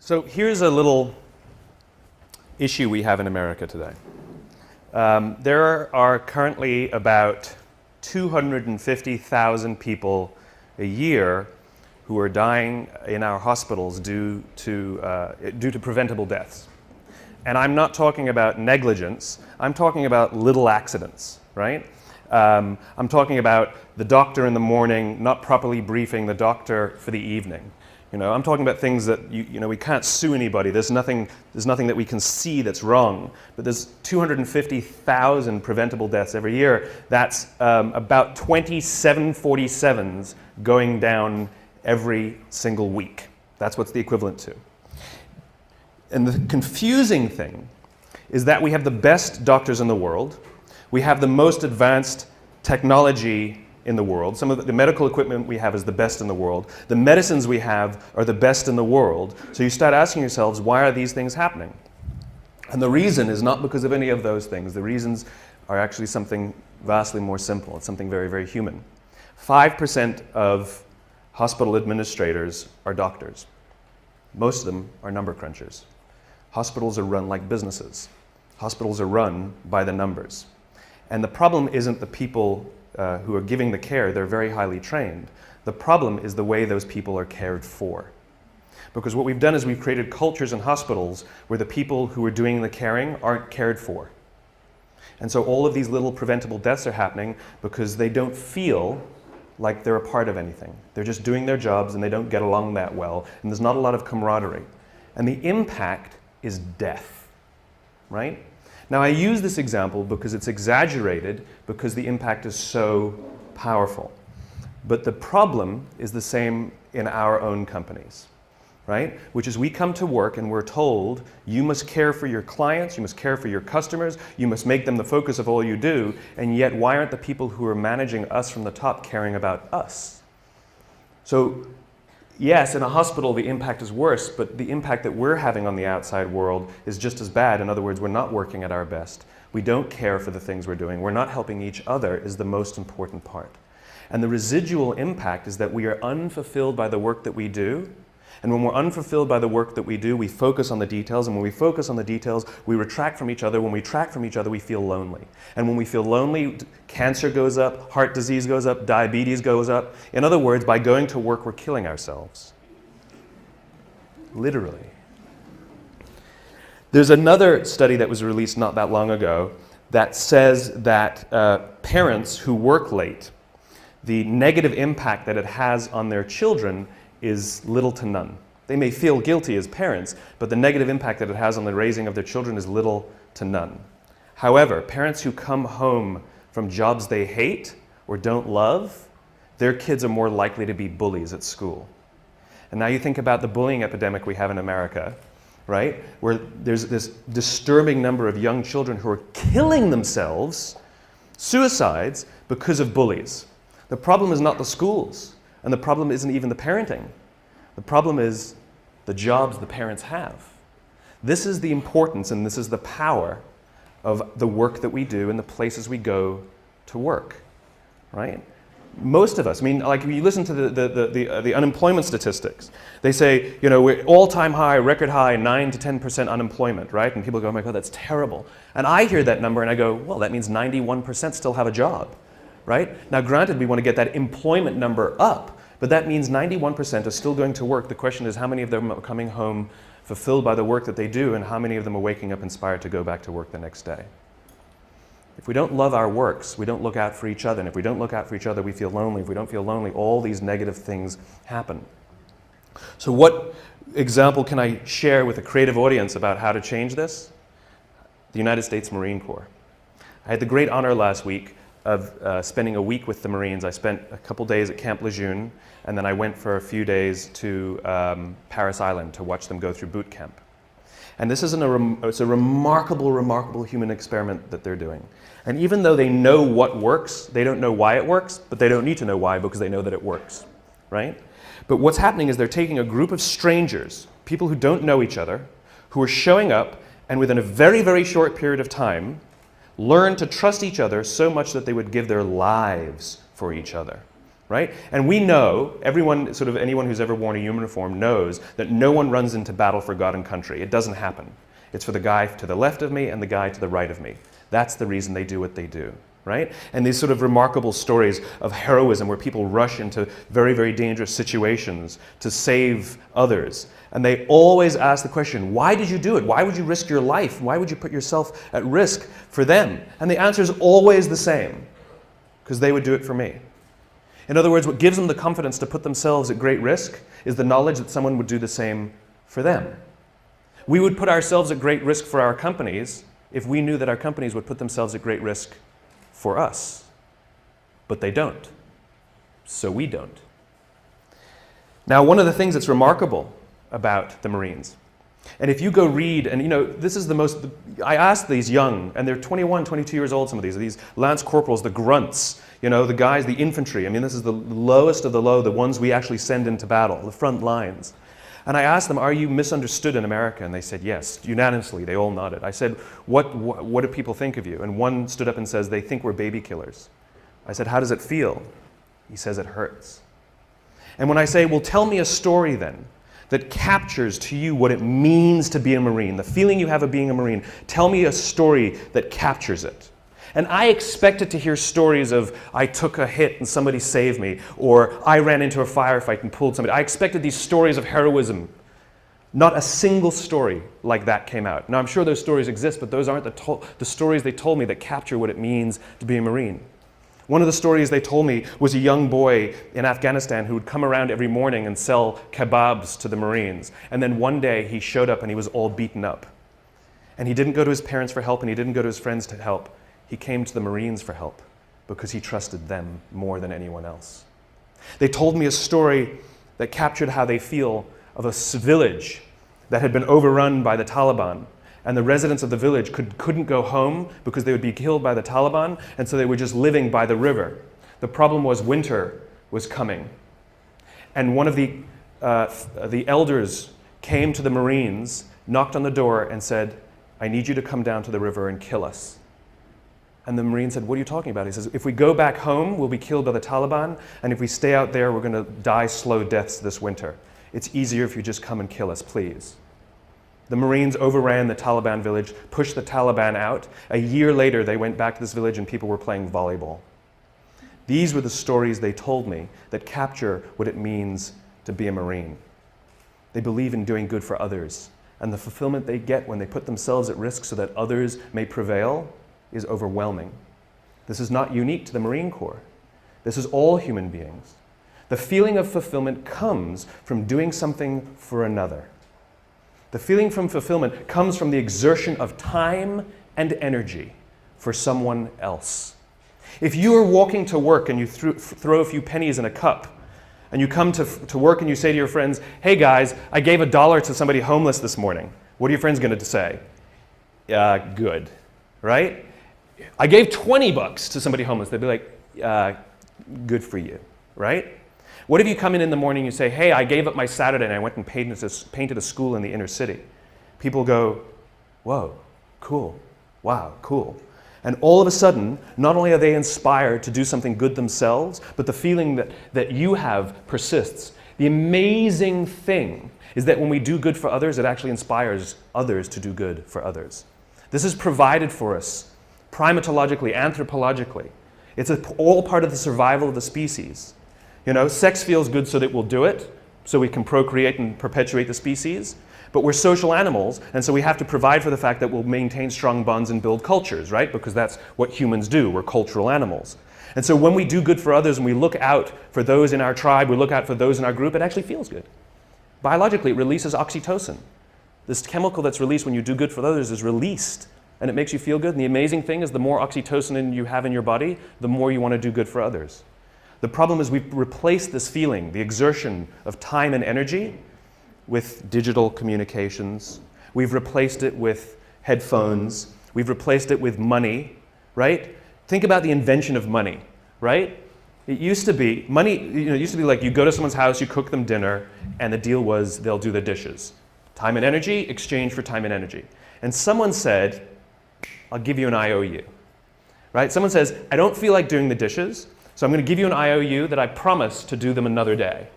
So here's a little issue we have in America today. There are currently about 250,000 people a year who are dying in our hospitals due to preventable deaths. And I'm not talking about negligence, I'm talking about little accidents, right? I'm talking about the doctor in the morning not properly briefing the doctor for the evening. You know, I'm talking about things that we can't sue anybody. There's nothing that we can see that's wrong. But there's 250,000 preventable deaths every year. That's about 20 747s going down every single week. That's what's the equivalent to. And the confusing thing is that we have the best doctors in the world. We have the most advanced technology in the world. Some of the medical equipment we have is the best in the world. The medicines we have are the best in the world. So you start asking yourselves, why are these things happening? And the reason is not because of any of those things. The reasons are actually something vastly more simple. It's something very, very human. 5% of hospital administrators are doctors. Most of them are number crunchers. Hospitals are run like businesses. Hospitals are run by the numbers. And the problem isn't the people who are giving the care. They're very highly trained. The problem is the way those people are cared for. Because what we've done is we've created cultures in hospitals where the people who are doing the caring aren't cared for. And so all of these little preventable deaths are happening because they don't feel like they're a part of anything. They're just doing their jobs and they don't get along that well. And there's not a lot of camaraderie. And the impact is death, right? Now, I use this example because it's exaggerated because the impact is so powerful. But the problem is the same in our own companies, right? Which is we come to work and we're told, you must care for your clients, you must care for your customers, you must make them the focus of all you do, and yet why aren't the people who are managing us from the top caring about us? So, yes, in a hospital the impact is worse, but the impact that we're having on the outside world is just as bad. In other words, we're not working at our best. We don't care for the things we're doing. We're not helping each other is the most important part. And the residual impact is that we are unfulfilled by the work that we do. And when we're unfulfilled by the work that we do, we focus on the details. And when we focus on the details, we retract from each other. When we retract from each other, we feel lonely. And when we feel lonely, cancer goes up, heart disease goes up, diabetes goes up. In other words, by going to work, we're killing ourselves. Literally. There's another study that was released not that long ago that says that parents who work late, the negative impact that it has on their children is little to none. They may feel guilty as parents, but the negative impact that it has on the raising of their children is little to none. However, parents who come home from jobs they hate or don't love, their kids are more likely to be bullies at school. And now you think about the bullying epidemic we have in America, right? Where there's this disturbing number of young children who are killing themselves, suicides, because of bullies. The problem is not the schools. And the problem isn't even the parenting. The problem is the jobs the parents have. This is the importance and this is the power of the work that we do and the places we go to work, right? Most of us, I mean, like when you listen to the unemployment statistics, they say, you know, we're all-time high, record high, 9 to 10% unemployment, right? And people go, oh my God, that's terrible. And I hear that number and I go, well, that means 91% still have a job. Right? Now, granted, we want to get that employment number up, but that means 91% are still going to work. The question is how many of them are coming home fulfilled by the work that they do, and how many of them are waking up inspired to go back to work the next day? If we don't love our works, we don't look out for each other. And if we don't look out for each other, we feel lonely. If we don't feel lonely, all these negative things happen. So what example can I share with a creative audience about how to change this? The United States Marine Corps. I had the great honor last week of spending a week with the Marines. I spent a couple days at Camp Lejeune, and then I went for a few days to Paris Island to watch them go through boot camp. And this is it's a remarkable, remarkable human experiment that they're doing. And even though they know what works, they don't know why it works, but they don't need to know why because they know that it works, right? But what's happening is they're taking a group of strangers, people who don't know each other, who are showing up, and within a very, very short period of time, learn to trust each other so much that they would give their lives for each other. right? And we know, anyone who's ever worn a uniform knows that no one runs into battle for God and country. It doesn't happen. It's for the guy to the left of me and the guy to the right of me. That's the reason they do what they do, right? And these sort of remarkable stories of heroism where people rush into very, very dangerous situations to save others. And they always ask the question, why did you do it? Why would you risk your life? Why would you put yourself at risk for them? And the answer is always the same, because they would do it for me. In other words, what gives them the confidence to put themselves at great risk is the knowledge that someone would do the same for them. We would put ourselves at great risk for our companies if we knew that our companies would put themselves at great risk for us. But they don't. So we don't. Now, one of the things that's remarkable about the Marines, and if you go read, and this is I asked these young, and they're 21, 22 years old, some of these lance corporals, the grunts, the guys, the infantry. I mean, this is the lowest of the low, the ones we actually send into battle, the front lines. And I asked them, are you misunderstood in America? And they said, yes, unanimously. They all nodded. I said, what do people think of you? And one stood up and says, they think we're baby killers. I said, how does it feel? He says, it hurts. And when I say, well, tell me a story then that captures to you what it means to be a Marine, the feeling you have of being a Marine, tell me a story that captures it. And I expected to hear stories of, I took a hit and somebody saved me, or I ran into a firefight and pulled somebody. I expected these stories of heroism. Not a single story like that came out. Now, I'm sure those stories exist, but those aren't the stories they told me that capture what it means to be a Marine. One of the stories they told me was a young boy in Afghanistan who would come around every morning and sell kebabs to the Marines. And then one day he showed up and he was all beaten up. And he didn't go to his parents for help and he didn't go to his friends to help. He came to the Marines for help because he trusted them more than anyone else. They told me a story that captured how they feel of a village that had been overrun by the Taliban, and the residents of the village couldn't go home because they would be killed by the Taliban, and so they were just living by the river. The problem was winter was coming. And one of the elders came to the Marines, knocked on the door, and said, I need you to come down to the river and kill us. And the Marine said, what are you talking about? He says, if we go back home, we'll be killed by the Taliban, and if we stay out there, we're going to die slow deaths this winter. It's easier if you just come and kill us, please. The Marines overran the Taliban village, pushed the Taliban out. A year later, they went back to this village and people were playing volleyball. These were the stories they told me that capture what it means to be a Marine. They believe in doing good for others, and the fulfillment they get when they put themselves at risk so that others may prevail is overwhelming. This is not unique to the Marine Corps. This is all human beings. The feeling of fulfillment comes from doing something for another. The feeling from fulfillment comes from the exertion of time and energy for someone else. If you are walking to work and you throw a few pennies in a cup, and you come to work and you say to your friends, hey guys, I gave $1 to somebody homeless this morning. What are your friends going to say? Good, right? I gave $20 to somebody homeless. They'd be like, good for you, right? What if you come in the morning and you say, hey, I gave up my Saturday and I went and painted a school in the inner city? People go, whoa, cool, wow, cool. And all of a sudden, not only are they inspired to do something good themselves, but the feeling that you have persists. The amazing thing is that when we do good for others, it actually inspires others to do good for others. This is provided for us primatologically, anthropologically. It's all part of the survival of the species. Sex feels good so that we'll do it, so we can procreate and perpetuate the species. But we're social animals, and so we have to provide for the fact that we'll maintain strong bonds and build cultures, right? Because that's what humans do. We're cultural animals. And so when we do good for others and we look out for those in our tribe, we look out for those in our group, it actually feels good. Biologically, it releases oxytocin. This chemical that's released when you do good for others is released, and it makes you feel good. And the amazing thing is the more oxytocin you have in your body, the more you want to do good for others. The problem is we've replaced this feeling, the exertion of time and energy, with digital communications. We've replaced it with headphones. We've replaced it with money, right? Think about the invention of money, right? It used to be, money, it used to be like you go to someone's house, you cook them dinner, and the deal was they'll do the dishes. Time and energy, exchange for time and energy. And someone said, I'll give you an IOU, right? Someone says, I don't feel like doing the dishes, So I'm going to give you an IOU that I promise to do them another day,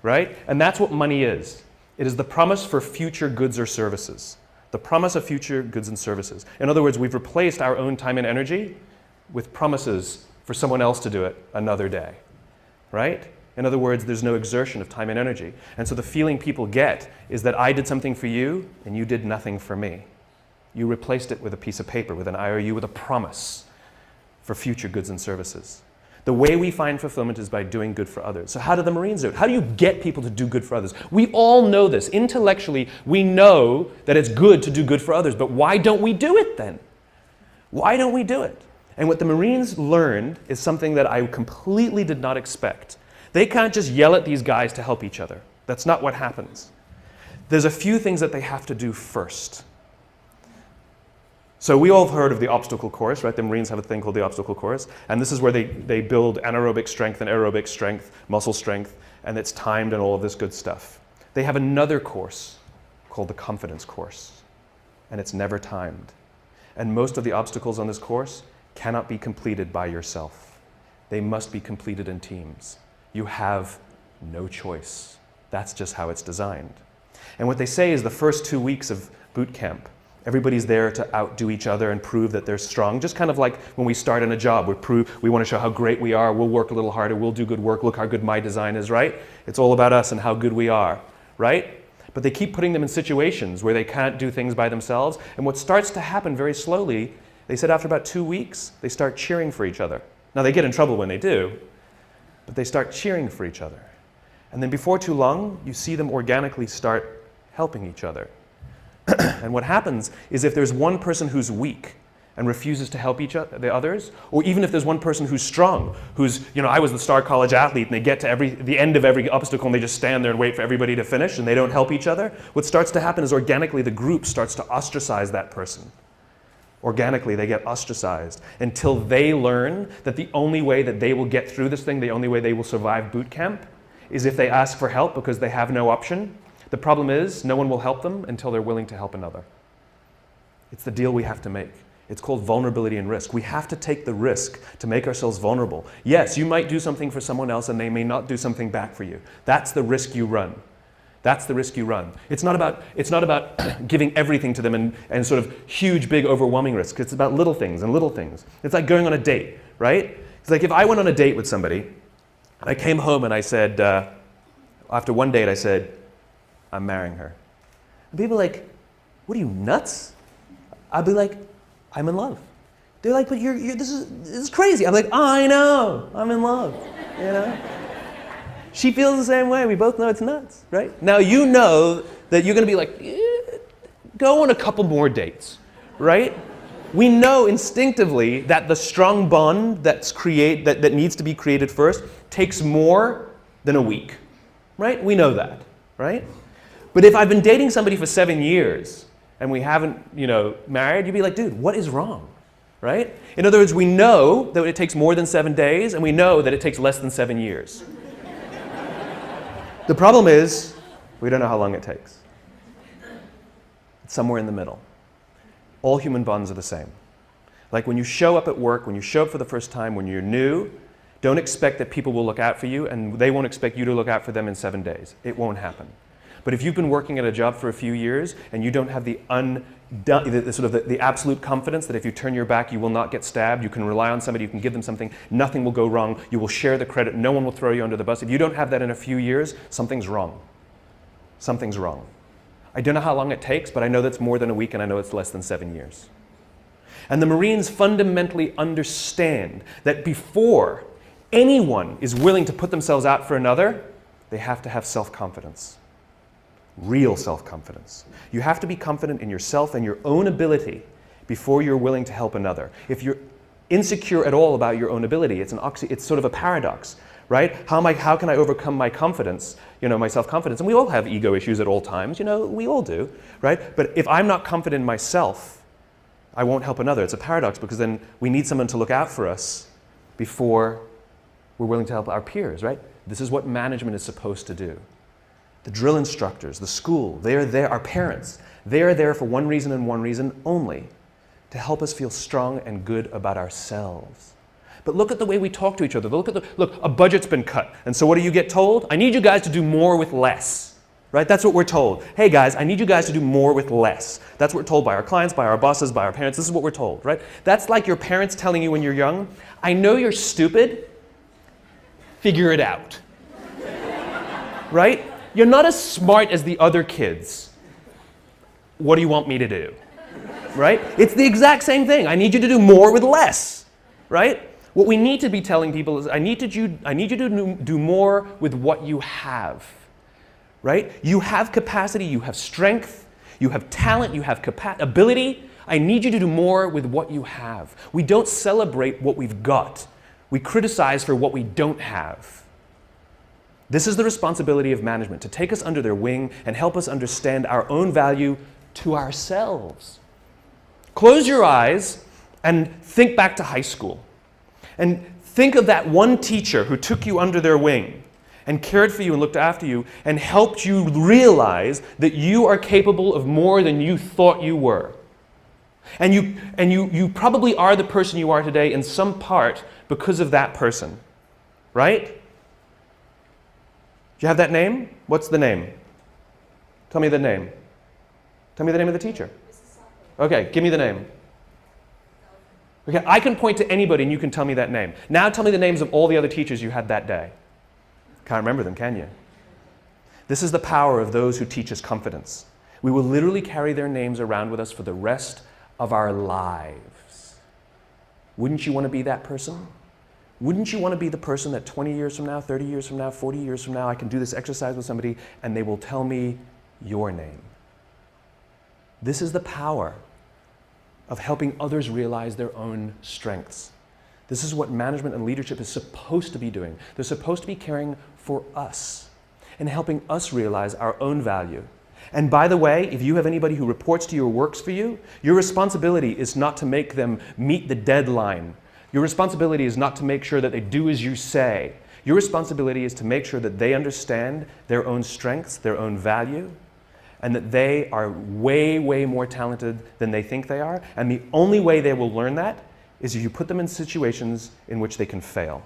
right? And that's what money is. It is the promise for future goods or services. The promise of future goods and services. In other words, we've replaced our own time and energy with promises for someone else to do it another day, right? In other words, there's no exertion of time and energy. And so the feeling people get is that I did something for you and you did nothing for me. You replaced it with a piece of paper, with an IOU, with a promise for future goods and services. The way we find fulfillment is by doing good for others. So how do the Marines do it? How do you get people to do good for others? We all know this. Intellectually, we know that it's good to do good for others, but why don't we do it then? Why don't we do it? And what the Marines learned is something that I completely did not expect. They can't just yell at these guys to help each other. That's not what happens. There's a few things that they have to do first. So we all have heard of the obstacle course, right? The Marines have a thing called the obstacle course. And this is where they build anaerobic strength and aerobic strength, muscle strength, and it's timed and all of this good stuff. They have another course called the confidence course, and it's never timed. And most of the obstacles on this course cannot be completed by yourself. They must be completed in teams. You have no choice. That's just how it's designed. And what they say is the first 2 weeks of boot camp, everybody's there to outdo each other and prove that they're strong. Just kind of like when we start in a job, we want to show how great we are, we'll work a little harder, we'll do good work, look how good my design is, right? It's all about us and how good we are, right? But they keep putting them in situations where they can't do things by themselves. And what starts to happen very slowly, they said after about 2 weeks, they start cheering for each other. Now they get in trouble when they do, but they start cheering for each other. And then before too long, you see them organically start helping each other. And what happens is if there's one person who's weak and refuses to help the others, or even if there's one person who's strong, who's, I was the star college athlete, and they get to the end of every obstacle and they just stand there and wait for everybody to finish and they don't help each other, what starts to happen is organically the group starts to ostracize that person. Organically, they get ostracized until they learn that the only way that they will get through this thing, the only way they will survive boot camp, is if they ask for help because they have no option. The problem is, no one will help them until they're willing to help another. It's the deal we have to make. It's called vulnerability and risk. We have to take the risk to make ourselves vulnerable. Yes, you might do something for someone else and they may not do something back for you. That's the risk you run. That's the risk you run. It's not about giving everything to them and sort of huge, big, overwhelming risks. It's about little things and little things. It's like going on a date, right? It's like if I went on a date with somebody and I came home and I said, after one date I said, I'm marrying her. And people are like, what are you, nuts? I'd be like, I'm in love. They're like, but this is crazy. I'm like, I know, I'm in love, She feels the same way. We both know it's nuts, right? Now you know that you're going to be like, go on a couple more dates, right? We know instinctively that the strong bond that needs to be created first takes more than a week, right? We know that, right? But if I've been dating somebody for 7 years and we haven't, married, you'd be like, dude, what is wrong, right? In other words, we know that it takes more than 7 days and we know that it takes less than 7 years. The problem is, we don't know how long it takes. It's somewhere in the middle. All human bonds are the same. Like when you show up at work, when you show up for the first time, when you're new, don't expect that people will look out for you and they won't expect you to look out for them in 7 days. It won't happen. But if you've been working at a job for a few years and you don't have the absolute confidence that if you turn your back you will not get stabbed, you can rely on somebody, you can give them something, nothing will go wrong, you will share the credit, no one will throw you under the bus. If you don't have that in a few years, something's wrong. Something's wrong. I don't know how long it takes, but I know that's more than a week and I know it's less than 7 years. And the Marines fundamentally understand that before anyone is willing to put themselves out for another, they have to have self-confidence. Real self-confidence. You have to be confident in yourself and your own ability before you're willing to help another. If you're insecure at all about your own ability, it's sort of a paradox, right? How can I overcome my confidence, my self-confidence? And we all have ego issues at all times, we all do, right? But if I'm not confident in myself, I won't help another. It's a paradox because then we need someone to look out for us before we're willing to help our peers, right? This is what management is supposed to do. The drill instructors, the school, they are there, our parents, they are there for one reason and one reason only, to help us feel strong and good about ourselves. But look at the way we talk to each other. Look, a budget's been cut. And so what do you get told? I need you guys to do more with less. Right? That's what we're told. Hey guys, I need you guys to do more with less. That's what we're told by our clients, by our bosses, by our parents. This is what we're told, right? That's like your parents telling you when you're young, I know you're stupid, figure it out. Right? You're not as smart as the other kids. What do you want me to do? Right? It's the exact same thing. I need you to do more with less. Right? What we need to be telling people is, I need you to do more with what you have. Right? You have capacity, you have strength, you have talent, you have ability. I need you to do more with what you have. We don't celebrate what we've got. We criticize for what we don't have. This is the responsibility of management, to take us under their wing and help us understand our own value to ourselves. Close your eyes and think back to high school. And think of that one teacher who took you under their wing and cared for you and looked after you and helped you realize that you are capable of more than you thought you were. And you probably are the person you are today in some part because of that person. Right? Do you have that name? What's the name? Tell me the name. Tell me the name of the teacher. Okay, give me the name. Okay, I can point to anybody and you can tell me that name. Now tell me the names of all the other teachers you had that day. Can't remember them, can you? This is the power of those who teach us confidence. We will literally carry their names around with us for the rest of our lives. Wouldn't you want to be that person? Wouldn't you want to be the person that 20 years from now, 30 years from now, 40 years from now, I can do this exercise with somebody and they will tell me your name? This is the power of helping others realize their own strengths. This is what management and leadership is supposed to be doing. They're supposed to be caring for us and helping us realize our own value. And by the way, if you have anybody who reports to you or works for you, your responsibility is not to make them meet the deadline. Your responsibility is not to make sure that they do as you say. Your responsibility is to make sure that they understand their own strengths, their own value, and that they are way, way more talented than they think they are. And the only way they will learn that is if you put them in situations in which they can fail.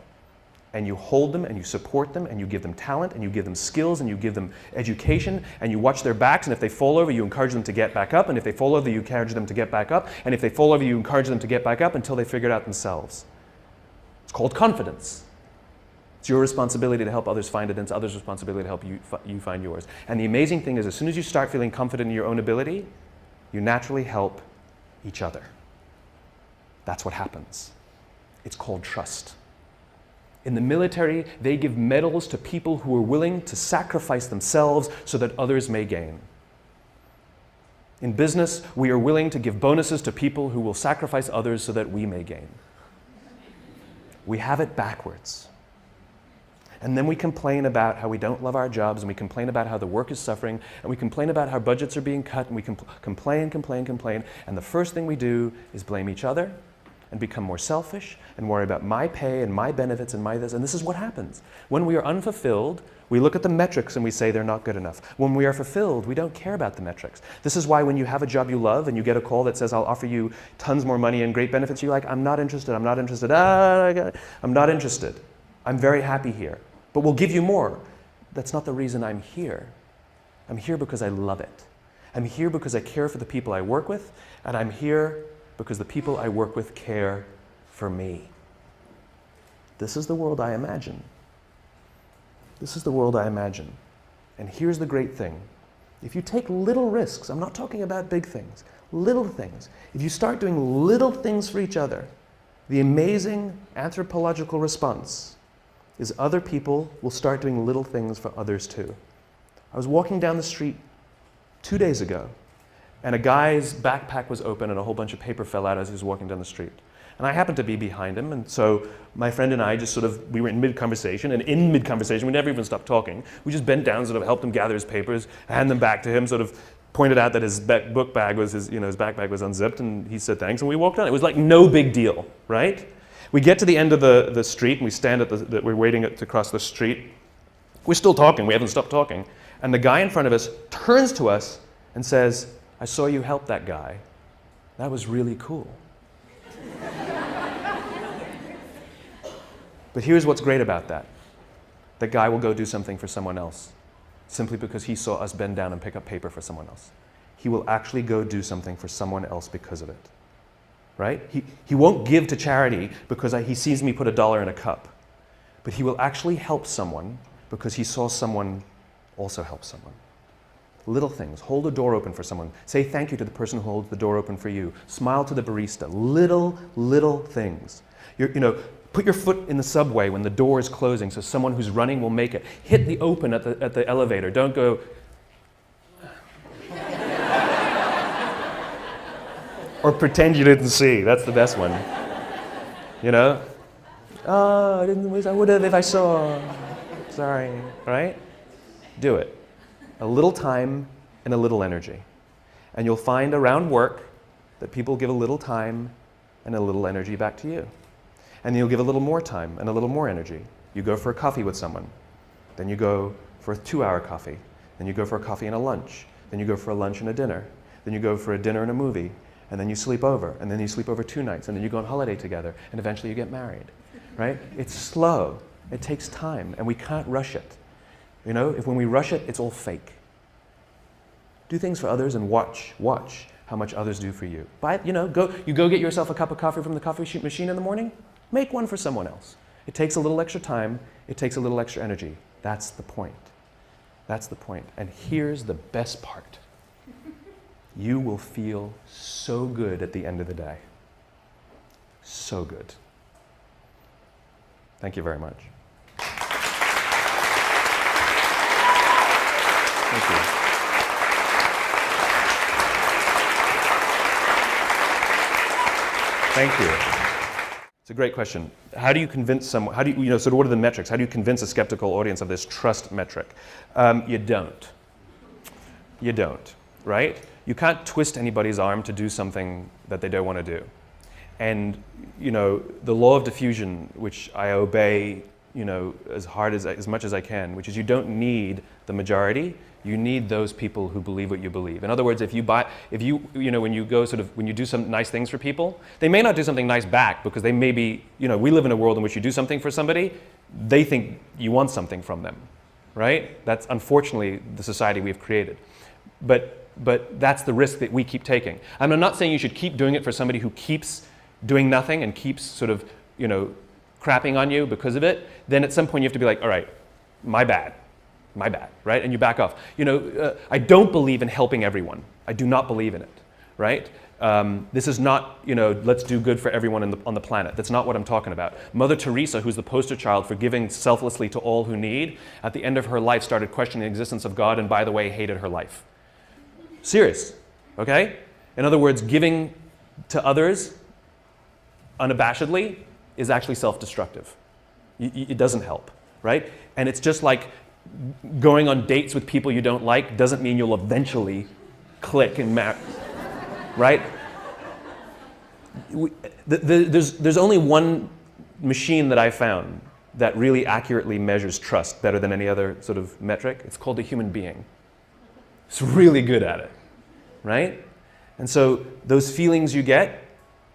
And you hold them and you support them and you give them talent and you give them skills and you give them education and you watch their backs, and if they fall over, you encourage them to get back up, and if they fall over, you encourage them to get back up, and if they fall over, you encourage them to get back up until they figure it out themselves. It's called confidence. It's your responsibility to help others find it, and it's others' responsibility to help you find yours. And the amazing thing is, as soon as you start feeling confident in your own ability, you naturally help each other. That's what happens. It's called trust. In the military, they give medals to people who are willing to sacrifice themselves so that others may gain. In business, we are willing to give bonuses to people who will sacrifice others so that we may gain. We have it backwards. And then we complain about how we don't love our jobs, and we complain about how the work is suffering, and we complain about how budgets are being cut, and we complain, and the first thing we do is blame each other and become more selfish and worry about my pay and my benefits and my this. And this is what happens. When we are unfulfilled, we look at the metrics and we say they're not good enough. When we are fulfilled, we don't care about the metrics. This is why when you have a job you love and you get a call that says, I'll offer you tons more money and great benefits, you're like, I'm not interested, I'm not interested, I'm not interested. I'm very happy here, but we'll give you more. That's not the reason I'm here. I'm here because I love it. I'm here because I care for the people I work with, and I'm here because the people I work with care for me. This is the world I imagine. This is the world I imagine. And here's the great thing. If you take little risks, I'm not talking about big things, little things. If you start doing little things for each other, the amazing anthropological response is other people will start doing little things for others too. I was walking down the street 2 days ago, and a guy's backpack was open and a whole bunch of paper fell out as he was walking down the street. And I happened to be behind him, and so my friend and I just we were in mid-conversation, and in mid-conversation, we never even stopped talking. We just bent down, sort of helped him gather his papers, hand them back to him, sort of pointed out that his book bag was, his backpack was unzipped, and he said thanks, and we walked on. It was like no big deal, right? We get to the end of the street, and we stand we're waiting to cross the street. We're still talking, we haven't stopped talking, and the guy in front of us turns to us and says, I saw you help that guy. That was really cool. But here's what's great about that. That guy will go do something for someone else simply because he saw us bend down and pick up paper for someone else. He will actually go do something for someone else because of it. Right? He won't give to charity because he sees me put $1 in a cup. But he will actually help someone because he saw someone also help someone. Little things. Hold a door open for someone. Say thank you to the person who holds the door open for you. Smile to the barista. Little things. Put your foot in the subway when the door is closing so someone who's running will make it. Hit the open at the elevator. Don't go... Or pretend you didn't see. That's the best one. Oh, I would have if I saw. Sorry. Right? Do it. A little time and a little energy. And you'll find around work that people give a little time and a little energy back to you. And you'll give a little more time and a little more energy. You go for a coffee with someone. Then you go for a 2-hour coffee. Then you go for a coffee and a lunch. Then you go for a lunch and a dinner. Then you go for a dinner and a movie. And then you sleep over. And then you sleep over 2 nights. And then you go on holiday together. And eventually you get married. Right? It's slow. It takes time. And we can't rush it. If when we rush it, it's all fake. Do things for others and watch how much others do for you. Go get yourself a cup of coffee from the coffee machine in the morning. Make one for someone else. It takes a little extra time. It takes a little extra energy. That's the point. That's the point. And here's the best part. You will feel so good at the end of the day. So good. Thank you very much. Thank you. Thank you. It's a great question. How do you convince someone, what are the metrics? How do you convince a skeptical audience of this trust metric? You don't. You don't, right? You can't twist anybody's arm to do something that they don't want to do. And, the law of diffusion, which I obey, as much as I can, which is you don't need the majority. You need those people who believe what you believe. In other words, when you do some nice things for people, they may not do something nice back because they may be, we live in a world in which you do something for somebody, they think you want something from them, right? That's unfortunately the society we've created. But that's the risk that we keep taking. And I'm not saying you should keep doing it for somebody who keeps doing nothing and keeps sort of, crapping on you because of it. Then at some point you have to be like, all right, my bad, right? And you back off. I don't believe in helping everyone. I do not believe in it, right? This is not, let's do good for everyone on the planet. That's not what I'm talking about. Mother Teresa, who's the poster child for giving selflessly to all who need, at the end of her life started questioning the existence of God and, by the way, hated her life. Serious, okay? In other words, giving to others unabashedly is actually self-destructive. It doesn't help, right? And it's just like going on dates with people you don't like doesn't mean you'll eventually click and marry, right? There's only one machine that I found that really accurately measures trust better than any other sort of metric. It's called a human being. It's really good at it, right? And so those feelings you get,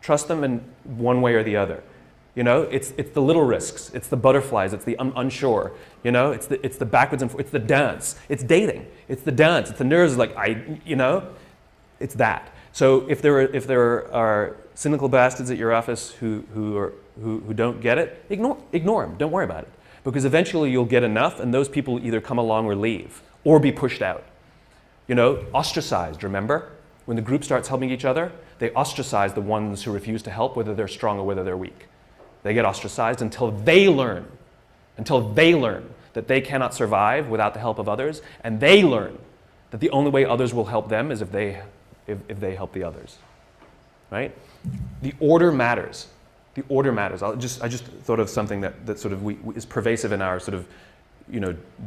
trust them in one way or the other. It's the little risks, it's the butterflies, it's the unsure, it's the backwards and forwards, it's the dance, it's dating, it's the dance, it's the nerves, it's that. So if there are cynical bastards at your office who don't get it, ignore them, don't worry about it. Because eventually you'll get enough and those people either come along or leave, or be pushed out. Ostracized, remember? When the group starts helping each other, they ostracize the ones who refuse to help, whether they're strong or whether they're weak. They get ostracized until they learn that they cannot survive without the help of others, and they learn that the only way others will help them is if they help the others, right? The order matters. The order matters. I just thought of something that sort of is pervasive in our sort of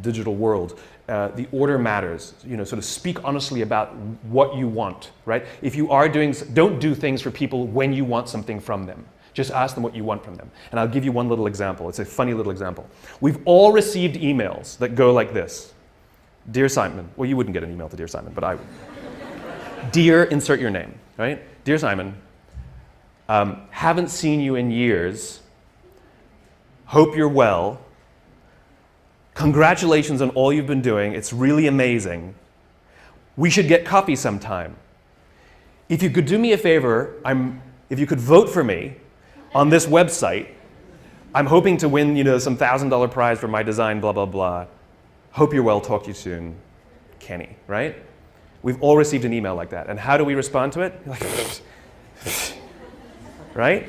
digital world. The order matters. Sort of speak honestly about what you want, right? If you are don't do things for people when you want something from them. Just ask them what you want from them. And I'll give you one little example. It's a funny little example. We've all received emails that go like this. Dear Simon. Well, you wouldn't get an email to Dear Simon, but I would. Dear, insert your name, right? Dear Simon, haven't seen you in years. Hope you're well. Congratulations on all you've been doing. It's really amazing. We should get coffee sometime. If you could do me a favor, if you could vote for me on this website, I'm hoping to win, some $1,000 prize for my design, blah, blah, blah. Hope you're well, talk to you soon, Kenny, right? We've all received an email like that. And how do we respond to it? Right?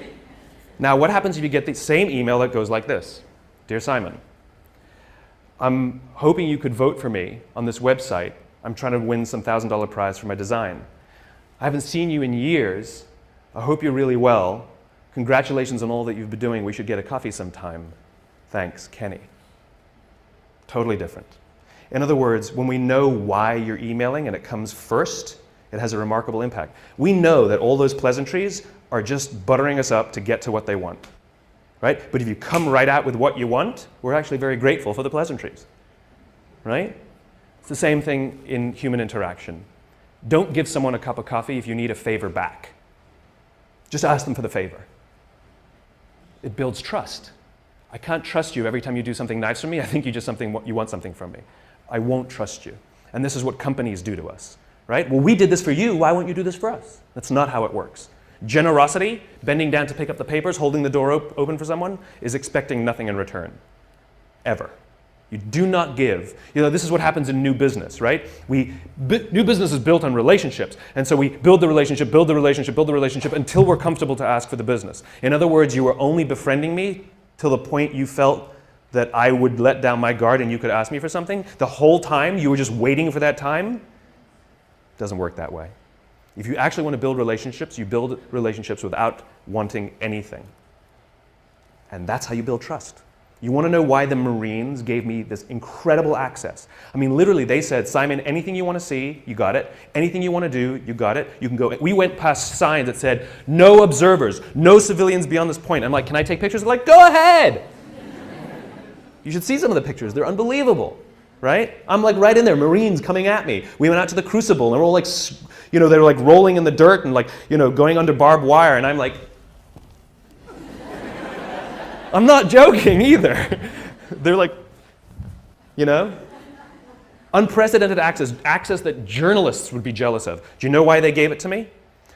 Now, what happens if you get the same email that goes like this? Dear Simon, I'm hoping you could vote for me on this website. I'm trying to win some $1,000 prize for my design. I haven't seen you in years. I hope you're really well. Congratulations on all that you've been doing. We should get a coffee sometime. Thanks, Kenny. Totally different. In other words, when we know why you're emailing and it comes first, it has a remarkable impact. We know that all those pleasantries are just buttering us up to get to what they want, right? But if you come right out with what you want, we're actually very grateful for the pleasantries, right? It's the same thing in human interaction. Don't give someone a cup of coffee if you need a favor back. Just ask them for the favor. It builds trust. I can't trust you every time you do something nice for me. I think you want something from me. I won't trust you. And this is what companies do to us, right? Well, we did this for you. Why won't you do this for us? That's not how it works. Generosity, bending down to pick up the papers, holding the door open for someone, is expecting nothing in return, ever. You do not give. This is what happens in new business, right? New business is built on relationships. And so we build the relationship, build the relationship, build the relationship until we're comfortable to ask for the business. In other words, you were only befriending me till the point you felt that I would let down my guard and you could ask me for something. The whole time you were just waiting for that time. It doesn't work that way. If you actually want to build relationships, you build relationships without wanting anything. And that's how you build trust. You want to know why the Marines gave me this incredible access? I mean, literally, they said, Simon, anything you want to see, you got it. Anything you want to do, you got it. You can go. We went past signs that said, no observers, no civilians beyond this point. I'm like, can I take pictures? They're like, go ahead. You should see some of the pictures. They're unbelievable, right? I'm like right in there, Marines coming at me. We went out to the Crucible, and they're all like, they're like rolling in the dirt and like, going under barbed wire, and I'm like, I'm not joking either. They're like, unprecedented access that journalists would be jealous of. Do you know why they gave it to me?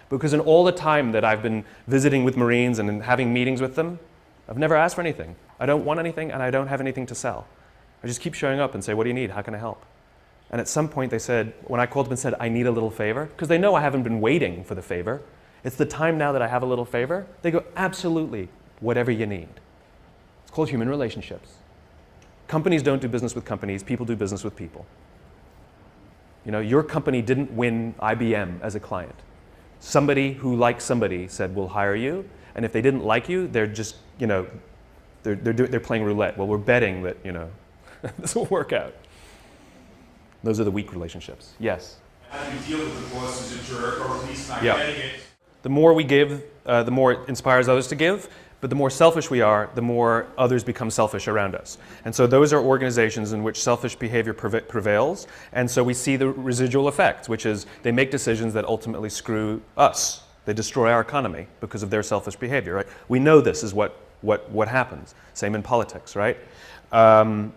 Because in all the time that I've been visiting with Marines and having meetings with them, I've never asked for anything. I don't want anything, and I don't have anything to sell. I just keep showing up and say, what do you need? How can I help? And at some point they said, when I called them and said, I need a little favor, because they know I haven't been waiting for the favor. It's the time now that I have a little favor. They go, absolutely, whatever you need. It's called human relationships. Companies don't do business with companies. People do business with people. Your company didn't win IBM as a client. Somebody who liked somebody said, we'll hire you. And if they didn't like you, they're just, they're playing roulette. Well, we're betting that, this will work out. Those are the weak relationships. Yes? How do you deal with the boss as a jerk or at least not getting it? The more we give, the more it inspires others to give. But the more selfish we are, the more others become selfish around us. And so those are organizations in which selfish behavior prevails. And so we see the residual effect, which is they make decisions that ultimately screw us. They destroy our economy because of their selfish behavior, right? We know this is what happens. Same in politics, right? And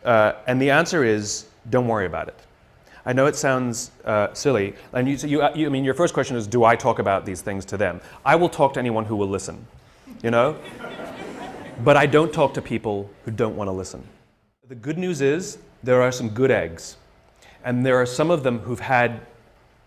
the answer is, don't worry about it. I know it sounds silly. And I mean, your first question is, do I talk about these things to them? I will talk to anyone who will listen. But I don't talk to people who don't want to listen. The good news is there are some good eggs. And there are some of them who've had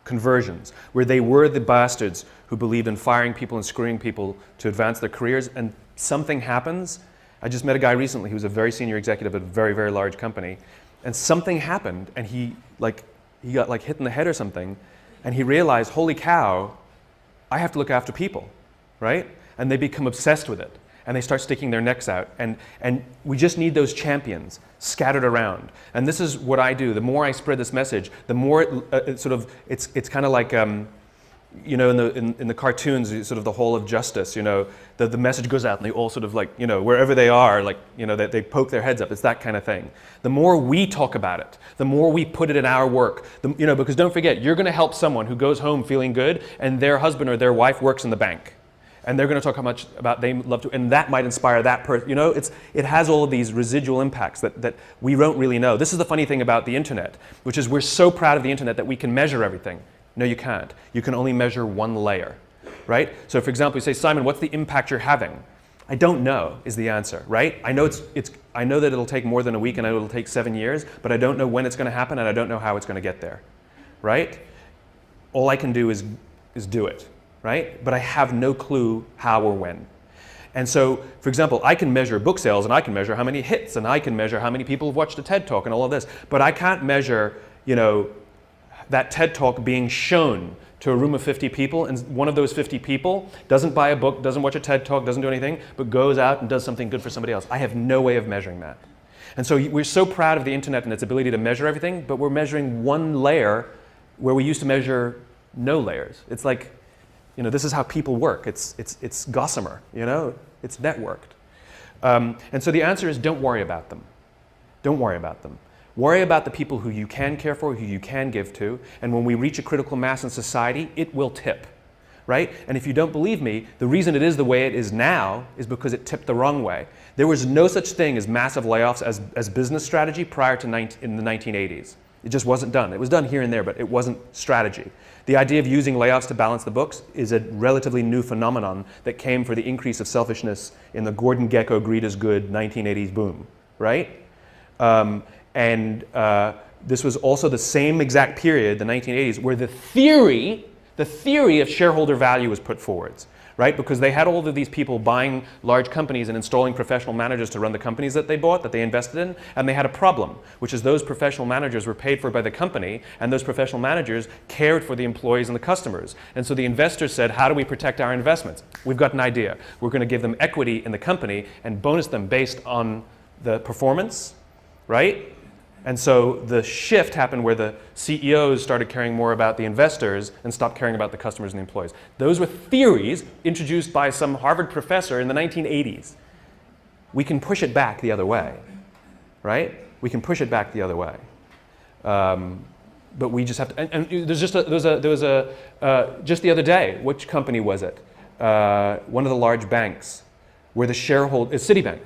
conversions, where they were the bastards who believed in firing people and screwing people to advance their careers, and something happens. I just met a guy recently who was a very senior executive at a very, very large company, and something happened, and he got hit in the head or something, and he realized, holy cow, I have to look after people, right? And they become obsessed with it, and they start sticking their necks out. And we just need those champions scattered around. And this is what I do. The more I spread this message, the more it's kind of like, in the cartoons, sort of the Hall of Justice, the message goes out and they all sort of wherever they are, they poke their heads up. It's that kind of thing. The more we talk about it, the more we put it in our work, because don't forget, you're going to help someone who goes home feeling good and their husband or their wife works in the bank. And they're going to talk how much about they love to, and that might inspire that person. You know, it has all of these residual impacts that we don't really know. This is the funny thing about the internet, which is we're so proud of the internet that we can measure everything. No, you can't. You can only measure one layer, right? So for example, you say, Simon, what's the impact you're having? I don't know is the answer, right? I know I know that it'll take more than a week and I know it'll take 7 years, but I don't know when it's going to happen and I don't know how it's going to get there, right? All I can do is do it. Right? But I have no clue how or when. And so, for example, I can measure book sales and I can measure how many hits and I can measure how many people have watched a TED Talk and all of this. But I can't measure, you know, that TED Talk being shown to a room of 50 people and one of those 50 people doesn't buy a book, doesn't watch a TED Talk, doesn't do anything, but goes out and does something good for somebody else. I have no way of measuring that. And so we're so proud of the internet and its ability to measure everything, but we're measuring one layer where we used to measure no layers. It's like, you know, this is how people work. It's gossamer, you know? It's networked. And so the answer is don't worry about them. Don't worry about them. Worry about the people who you can care for, who you can give to, and when we reach a critical mass in society, it will tip, right? And if you don't believe me, the reason it is the way it is now is because it tipped the wrong way. There was no such thing as massive layoffs as business strategy prior to in the 1980s. It just wasn't done. It was done here and there, but it wasn't strategy. The idea of using layoffs to balance the books is a relatively new phenomenon that came for the increase of selfishness in the Gordon Gekko greed is good 1980s boom, right? This was also the same exact period, the 1980s, where the theory of shareholder value was put forwards, right? Because they had all of these people buying large companies and installing professional managers to run the companies that they bought, that they invested in, and they had a problem, which is those professional managers were paid for by the company, and those professional managers cared for the employees and the customers. And so the investors said, how do we protect our investments? We've got an idea. We're going to give them equity in the company and bonus them based on the performance, right? And so the shift happened where the CEOs started caring more about the investors and stopped caring about the customers and the employees. Those were theories introduced by some Harvard professor in the 1980s. We can push it back the other way, right? We can push it back the other way. But we just have to, and there was just the other day, which company was it? One of the large banks where the shareholder, Citibank.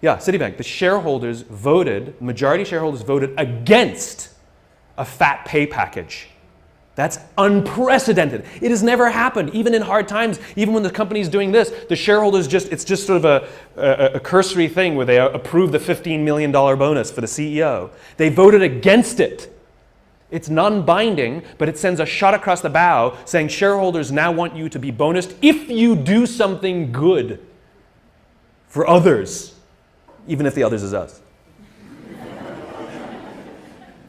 Yeah, Citibank. The shareholders voted, majority shareholders voted against a fat pay package. That's unprecedented. It has never happened, even in hard times, even when the company's doing this, the shareholders it's just sort of a cursory thing where they approve the $15 million bonus for the CEO. They voted against it. It's non-binding, but it sends a shot across the bow saying shareholders now want you to be bonused if you do something good for others. Even if the others is us.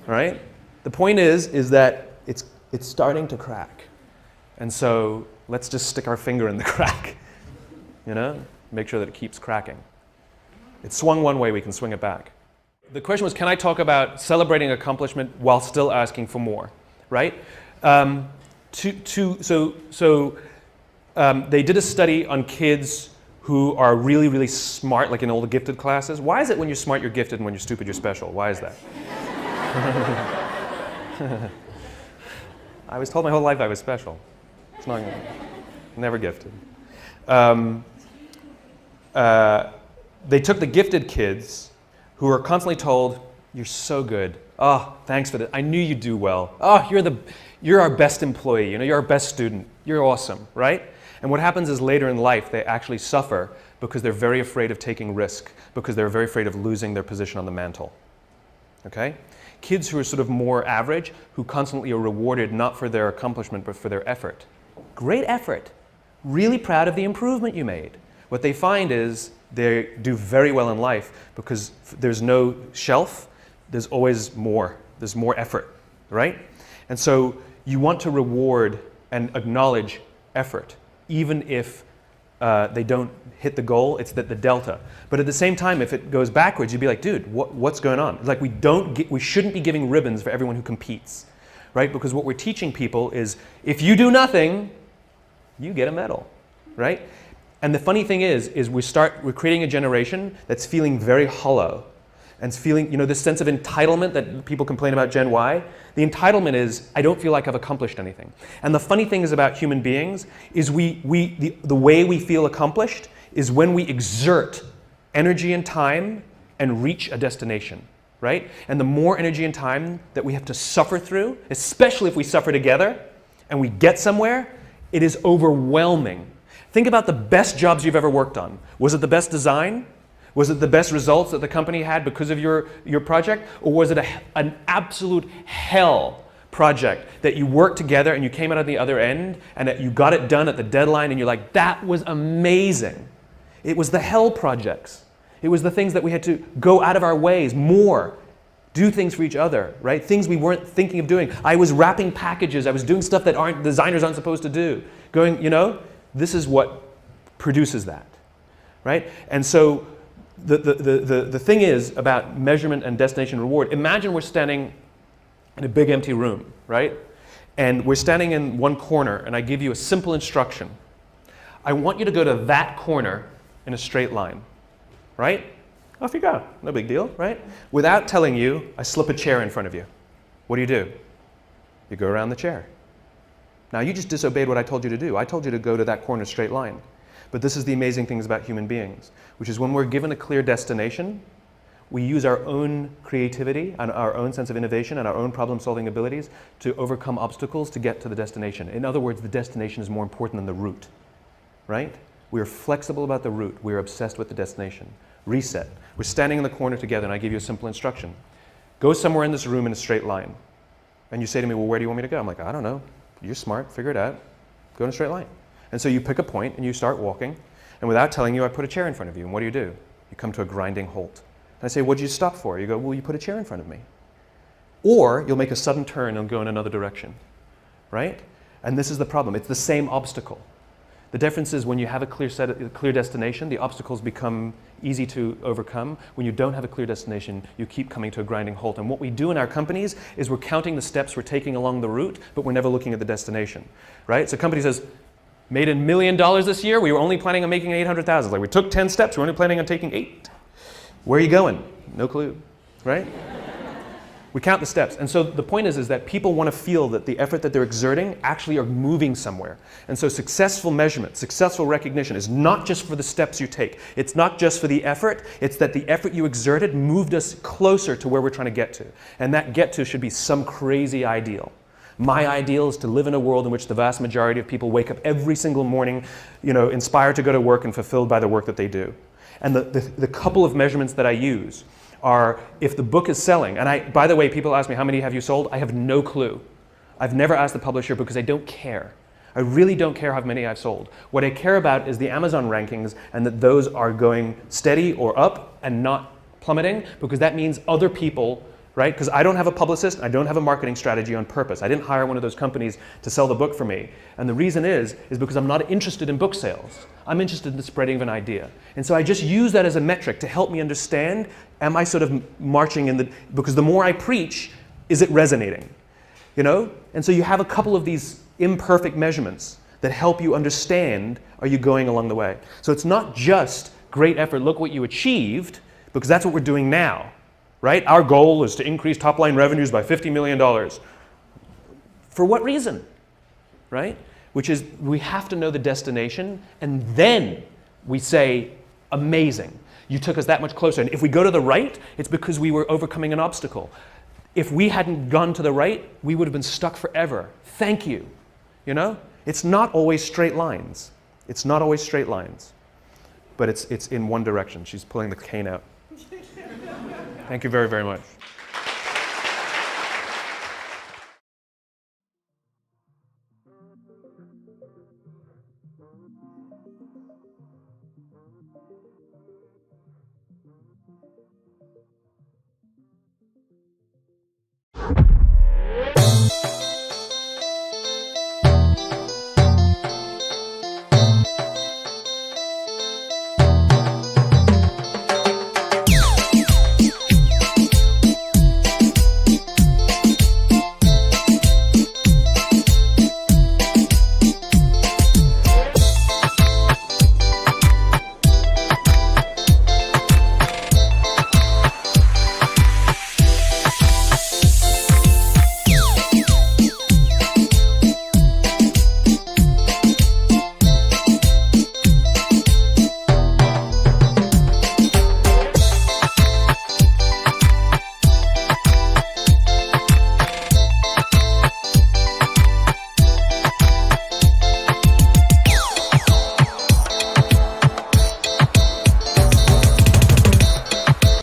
Right? The point is that it's starting to crack. And so let's just stick our finger in the crack. You know? Make sure that it keeps cracking. It swung one way, we can swing it back. The question was, can I talk about celebrating accomplishment while still asking for more? Right? They did a study on kids who are really, really smart, like in all the gifted classes. Why is it when you're smart, you're gifted, and when you're stupid, you're special? Why is that? I was told my whole life I was special. It's not, never gifted. They took the gifted kids who are constantly told, you're so good. Oh, thanks for that. I knew you'd do well. Oh, you're our best employee. You know, you're our best student. You're awesome, right? And what happens is later in life, they actually suffer because they're very afraid of taking risk, because they're very afraid of losing their position on the mantle. Okay? Kids who are sort of more average, who constantly are rewarded not for their accomplishment, but for their effort. Great effort. Really proud of the improvement you made. What they find is they do very well in life because there's no shelf, there's always more. There's more effort, right? And so you want to reward and acknowledge effort. Even if they don't hit the goal, it's the delta. But at the same time, if it goes backwards, you'd be like, dude, what's going on? Like we shouldn't be giving ribbons for everyone who competes, right? Because what we're teaching people is, if you do nothing, you get a medal, right? And the funny thing is we're creating a generation that's feeling very hollow. and feeling, this sense of entitlement that people complain about Gen Y. The entitlement is, I don't feel like I've accomplished anything. And the funny thing is about human beings is the way we feel accomplished is when we exert energy and time and reach a destination, right? And the more energy and time that we have to suffer through, especially if we suffer together and we get somewhere, it is overwhelming. Think about the best jobs you've ever worked on. Was it the best design? Was it the best results that the company had because of your project? Or was it an absolute hell project that you worked together and you came out on the other end and that you got it done at the deadline and you're like, that was amazing. It was the hell projects. It was the things that we had to go out of our ways more, do things for each other, right? Things we weren't thinking of doing. I was wrapping packages. I was doing stuff that designers aren't supposed to do. This is what produces that, right? And so the thing is about measurement and destination reward. Imagine we're standing in a big empty room, right? And we're standing in one corner and I give you a simple instruction. I want you to go to that corner in a straight line, right? Off you go, no big deal, right? Without telling you, I slip a chair in front of you. What do? You go around the chair. Now you just disobeyed what I told you to do. I told you to go to that corner straight line. But this is the amazing things about human beings, which is when we're given a clear destination, we use our own creativity and our own sense of innovation and our own problem-solving abilities to overcome obstacles to get to the destination. In other words, the destination is more important than the route, right? We are flexible about the route. We are obsessed with the destination. Reset. We're standing in the corner together and I give you a simple instruction. Go somewhere in this room in a straight line. And you say to me, well, where do you want me to go? I'm like, I don't know. You're smart. Figure it out. Go in a straight line. And so you pick a point and you start walking. And without telling you, I put a chair in front of you. And what do? You come to a grinding halt. And I say, what did you stop for? You go, well, you put a chair in front of me. Or you'll make a sudden turn and go in another direction, right? And this is the problem. It's the same obstacle. The difference is when you have a clear destination, the obstacles become easy to overcome. When you don't have a clear destination, you keep coming to a grinding halt. And what we do in our companies is we're counting the steps we're taking along the route, but we're never looking at the destination, right? So a company says, made $1 million this year, we were only planning on making 800,000. Like we took 10 steps, we're only planning on taking 8. Where are you going? No clue, right? We count the steps. And so the point is that people want to feel that the effort that they're exerting actually are moving somewhere. And so successful measurement, successful recognition is not just for the steps you take. It's not just for the effort. It's that the effort you exerted moved us closer to where we're trying to get to. And that get to should be some crazy ideal. My ideal is to live in a world in which the vast majority of people wake up every single morning, inspired to go to work and fulfilled by the work that they do. And the couple of measurements that I use are if the book is selling, and by the way, people ask me, how many have you sold? I have no clue. I've never asked the publisher because I don't care. I really don't care how many I've sold. What I care about is the Amazon rankings and that those are going steady or up and not plummeting, because that means other people, right? Because I don't have a publicist, I don't have a marketing strategy on purpose. I didn't hire one of those companies to sell the book for me. And the reason is because I'm not interested in book sales. I'm interested in the spreading of an idea. And so I just use that as a metric to help me understand, am I sort of marching in because the more I preach, is it resonating? And so you have a couple of these imperfect measurements that help you understand, are you going along the way? So it's not just great effort, look what you achieved, because that's what we're doing now. Right? Our goal is to increase top-line revenues by $50 million. For what reason? Right? Which is, we have to know the destination, and then we say, amazing. You took us that much closer. And if we go to the right, it's because we were overcoming an obstacle. If we hadn't gone to the right, we would have been stuck forever. Thank you. It's not always straight lines. It's not always straight lines. But it's in one direction. She's pulling the cane out. Thank you very, very much.